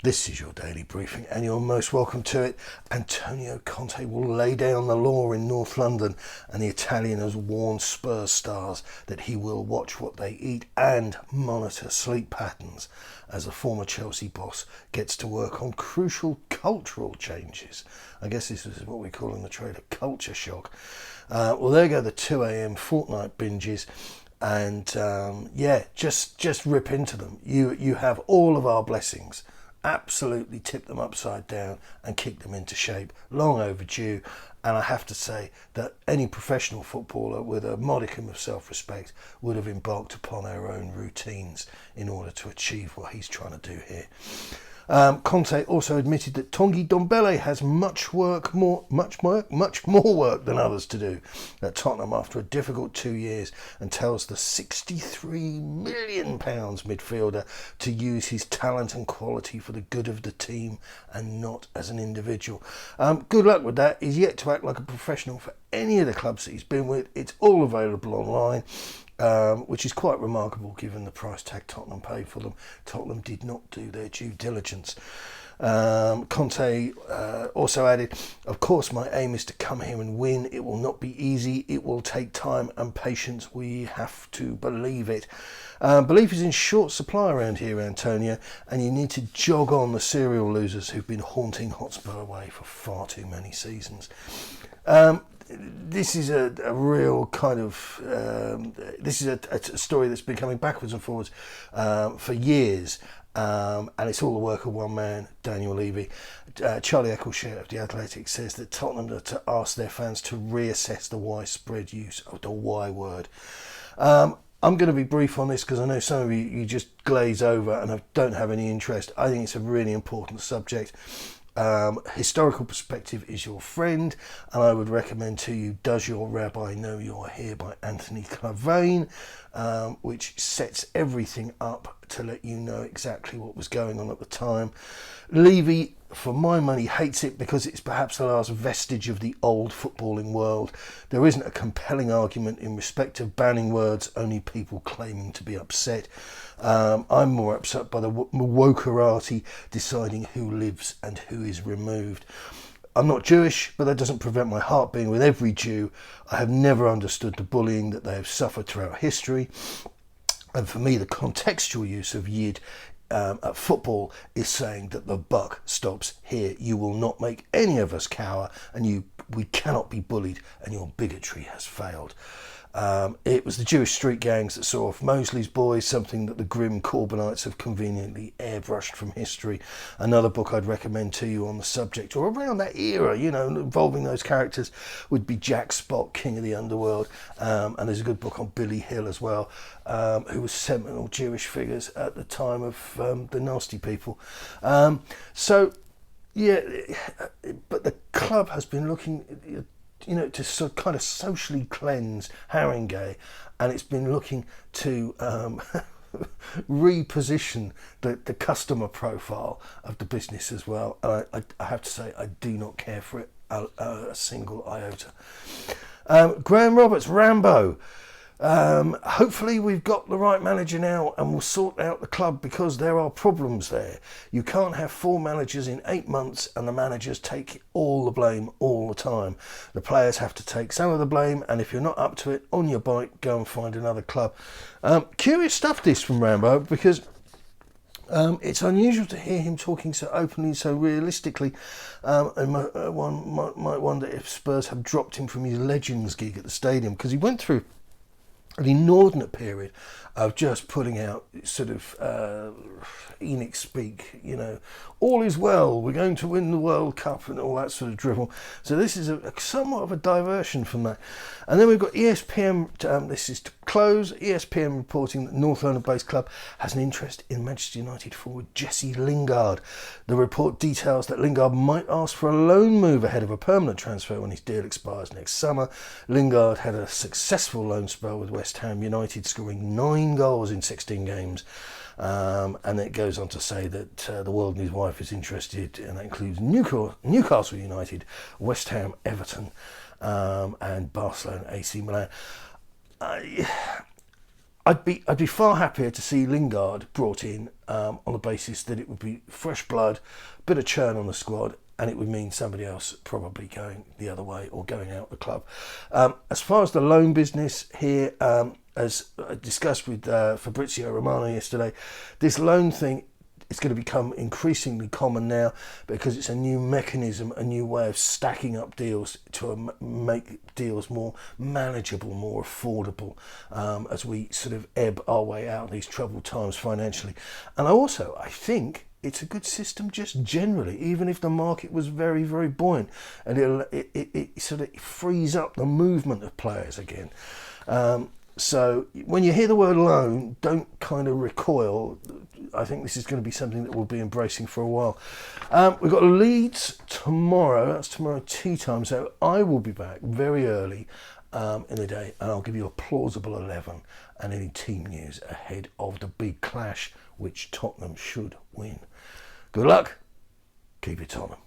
This is your daily briefing, and you're most welcome to it. Antonio Conte will lay down the law in North London, and the Italian has warned Spurs stars that he will watch what they eat and monitor sleep patterns as the former Chelsea boss gets to work on crucial cultural changes. I guess this is what we call in the trade a culture shock. Well, there go the 2 a.m. fortnight binges. And just rip into them. You have all of our blessings. Absolutely tip them upside down and kick them into shape. Long overdue. And I have to say that any professional footballer with a modicum of self-respect would have embarked upon our own routines in order to achieve what he's trying to do here. Conte also admitted that Ndombele has much more work than others to do at Tottenham after a difficult 2 years, and tells the £63 million midfielder to use his talent and quality for the good of the team and not as an individual. Good luck with that. He's yet to act like a professional for any of the clubs that he's been with. It's all available online. Which is quite remarkable given the price tag Tottenham paid for them. Tottenham did not do their due diligence. Conte also added, of course my aim is to come here and win. It will not be easy. It will take time and patience. We have to believe it. Belief is in short supply around here, Antonio, and you need to jog on the serial losers who've been haunting HOTSPUR away for far too many seasons. This is a real kind of this is a story that's been coming backwards and forwards for years, and it's all the work of one man, Daniel Levy. Charlie Eccleshare of The Athletic says that Tottenham are to ask their fans to reassess the widespread use of the Y word. I'm going to be brief on this because I know some of you just glaze over and don't have any interest. I think it's a really important subject. Historical perspective is your friend, and I would recommend to you Does Your Rabbi Know You're Here by Anthony Clavane, which sets everything up to let you know exactly what was going on at the time. Levy, for my money, hates it because it's perhaps the last vestige of the old footballing world. There isn't a compelling argument in respect of banning words, only people claiming to be upset. I'm more upset by the wokerati deciding who lives and who is removed. I'm not Jewish, but that doesn't prevent my heart being with every Jew. I have never understood the bullying that they have suffered throughout history. And for me, the contextual use of Yid at football is saying that the buck stops here. You will not make any of us cower, and we cannot be bullied, and your bigotry has failed. It was the Jewish street gangs that saw off Mosley's boys, something that the grim Corbynites have conveniently airbrushed from history. Another book I'd recommend to you on the subject, or around that era, involving those characters, would be Jack Spot, King of the Underworld. And there's a good book on Billy Hill as well, who was seminal Jewish figures at the time of the Nasty People. But the club has been looking to kind of socially cleanse Haringey, and it's been looking to reposition the customer profile of the business as well. And I have to say, I do not care for it a single iota. Graham Roberts, Rambo. Hopefully we've got the right manager now and we'll sort out the club, because there are problems there. You can't have 4 managers in 8 months and the managers take all the blame all the time. The players have to take some of the blame, and if you're not up to it, on your bike, go and find another club. Curious stuff this from Rambo, because it's unusual to hear him talking so openly, so realistically, and one might wonder if Spurs have dropped him from his Legends gig at the stadium, because he went through an inordinate period of just putting out sort of Enoch speak, all is well, we're going to win the World Cup and all that sort of drivel. So this is somewhat of a diversion from that. And then we've got ESPN, this is to close, ESPN reporting that North London-based club has an interest in Manchester United forward Jesse Lingard. The report details that Lingard might ask for a loan move ahead of a permanent transfer when his deal expires next summer. Lingard had a successful loan spell with West Ham United, scoring 9 goals in 16 games. And it goes on to say that the world and his wife is interested, and that includes Newcastle United, West Ham, Everton, and Barcelona, AC Milan. I'd be far happier to see Lingard brought in on the basis that it would be fresh blood, bit of churn on the squad, and it would mean somebody else probably going the other way or going out the club. As far as the loan business here, as I discussed with Fabrizio Romano yesterday, this loan thing is going to become increasingly common now because it's a new mechanism, a new way of stacking up deals to make deals more manageable, more affordable as we sort of ebb our way out of these troubled times financially. And I think it's a good system just generally, even if the market was very, very buoyant, and it sort of frees up the movement of players again. So when you hear the word loan, don't kind of recoil. I think this is going to be something that we'll be embracing for a while. We've got Leeds tomorrow. That's tomorrow tea time. So I will be back very early in the day, and I'll give you a plausible 11 and any team news ahead of the big clash, which Tottenham should win. Good luck. Keep it Tottenham.